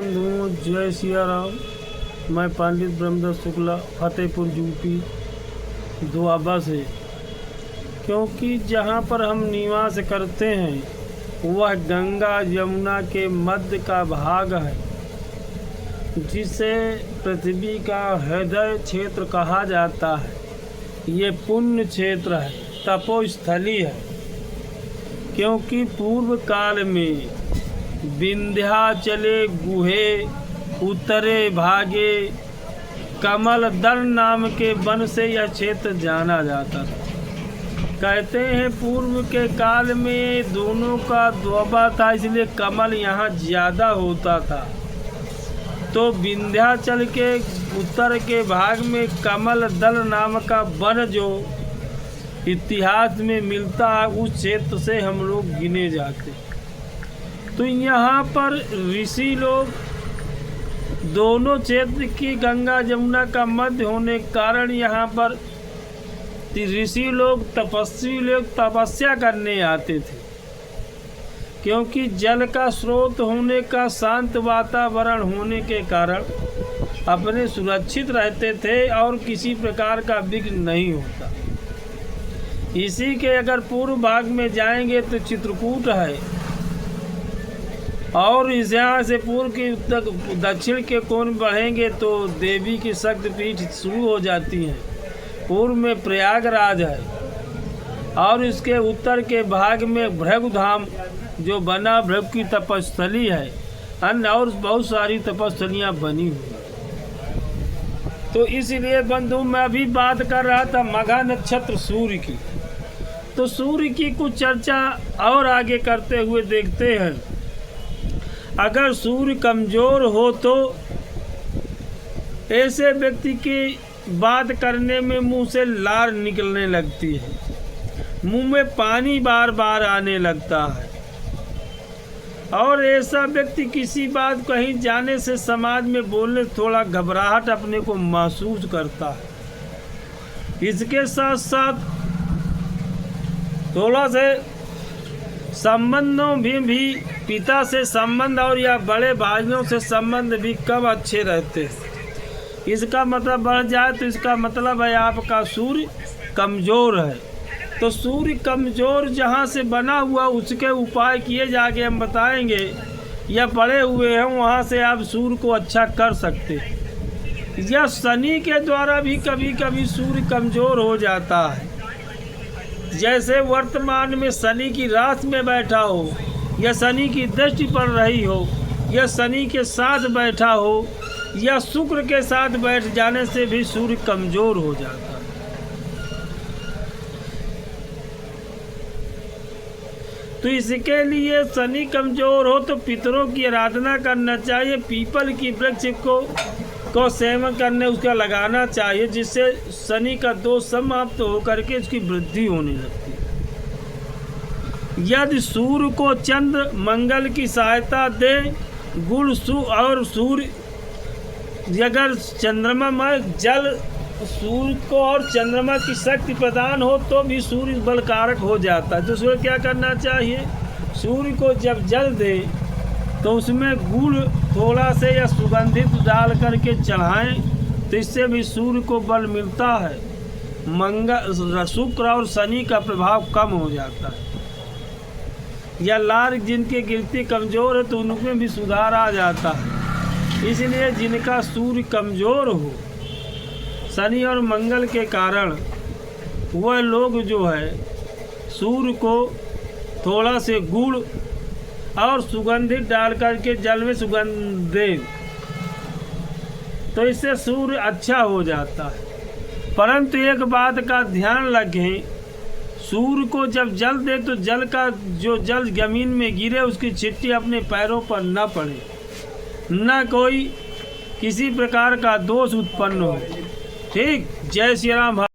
जय सिया राम। मैं पंडित ब्रह्मदत्त शुक्ला फतेहपुर यूपी दुआबा से। क्योंकि जहाँ पर हम निवास करते हैं वह गंगा यमुना के मध्य का भाग है, जिसे पृथ्वी का हृदय क्षेत्र कहा जाता है। ये पुण्य क्षेत्र है, तपोस्थली है। क्योंकि पूर्व काल में विंध्याचले गुहे उत्तरे भागे कमल दल नाम के वन से यह क्षेत्र जाना जाता था। कहते हैं पूर्व के काल में दोनों का द्वबा था, इसलिए कमल यहाँ ज़्यादा होता था। तो विंध्याचल के उत्तर के भाग में कमल दल नाम का वन जो इतिहास में मिलता है, उस क्षेत्र से हम लोग गिने जाते। तो यहाँ पर ऋषि लोग दोनों क्षेत्र की गंगा यमुना का मध्य होने के कारण यहाँ पर ऋषि लोग तपस्वी लोग तपस्या करने आते थे। क्योंकि जल का स्रोत होने का, शांत वातावरण होने के कारण अपने सुरक्षित रहते थे और किसी प्रकार का विघ्न नहीं होता। इसी के अगर पूर्व भाग में जाएंगे तो चित्रकूट है, और इस यहाँ से पूर्व के दक्षिण के कोण बढ़ेंगे तो देवी की शक्तिपीठ शुरू हो जाती हैं। पूर्व में प्रयागराज है, और इसके उत्तर के भाग में भृगु धाम जो बना, भृगु की तपस्थली है। अन्य और बहुत सारी तपस्थलियाँ बनी हुई। तो इसलिए बंधु, मैं अभी बात कर रहा था मघा नक्षत्र सूर्य की। तो सूर्य की कुछ चर्चा और आगे करते हुए देखते हैं। अगर सूर्य कमज़ोर हो तो ऐसे व्यक्ति की बात करने में मुंह से लार निकलने लगती है, मुंह में पानी बार बार आने लगता है, और ऐसा व्यक्ति किसी बात कहीं जाने से समाज में बोलने थोड़ा घबराहट अपने को महसूस करता है। इसके साथ साथ थोड़ा से संबंधों भी पिता से संबंध और या बड़े भाइयों से संबंध भी कम अच्छे रहते हैं। इसका मतलब बढ़ जाए तो इसका मतलब है आपका सूर्य कमज़ोर है। तो सूर्य कमज़ोर जहाँ से बना हुआ उसके उपाय किए जाके हम बताएंगे, या पड़े हुए हैं वहाँ से आप सूर्य को अच्छा कर सकते हैं। या शनि के द्वारा भी कभी कभी सूर्य कमज़ोर हो जाता है। जैसे वर्तमान में शनि की राशि में बैठा हो, या शनि की दृष्टि पड़ रही हो, या शनि के साथ बैठा हो, या शुक्र के साथ बैठ जाने से भी सूर्य कमज़ोर हो जाता है। तो इसके लिए शनि कमज़ोर हो तो पितरों की आराधना करना चाहिए। पीपल की वृक्ष को सेवन करने उसका लगाना चाहिए, जिससे शनि का दोष समाप्त होकर के उसकी वृद्धि होने लगती है। यदि सूर्य को चंद्र मंगल की सहायता दे, गुण और सूर्य अगर चंद्रमा में जल सूर्य को और चंद्रमा की शक्ति प्रदान हो तो भी सूर्य बलकारक हो जाता है। तो सूर्य क्या करना चाहिए, सूर्य को जब जल दे तो उसमें गुड़ थोड़ा से या सुगंधित डाल करके चढ़ाएं, तो इससे भी सूर्य को बल मिलता है। मंगल, शुक्र और शनि का प्रभाव कम हो जाता है। या लार जिनके गिनती कमज़ोर है तो उनमें भी सुधार आ जाता है। इसलिए जिनका सूर्य कमज़ोर हो शनि और मंगल के कारण, वह लोग जो है सूर्य को थोड़ा से गुड़ और सुगंधित डाल करके जल में सुगंध दें, तो इससे सूर्य अच्छा हो जाता है। परंतु एक बात का ध्यान रखें, सूर्य को जब जल दे तो जल का जो जल जमीन में गिरे उसकी छिट्टी अपने पैरों पर न पड़े, न कोई किसी प्रकार का दोष उत्पन्न हो। ठीक। जय श्री राम।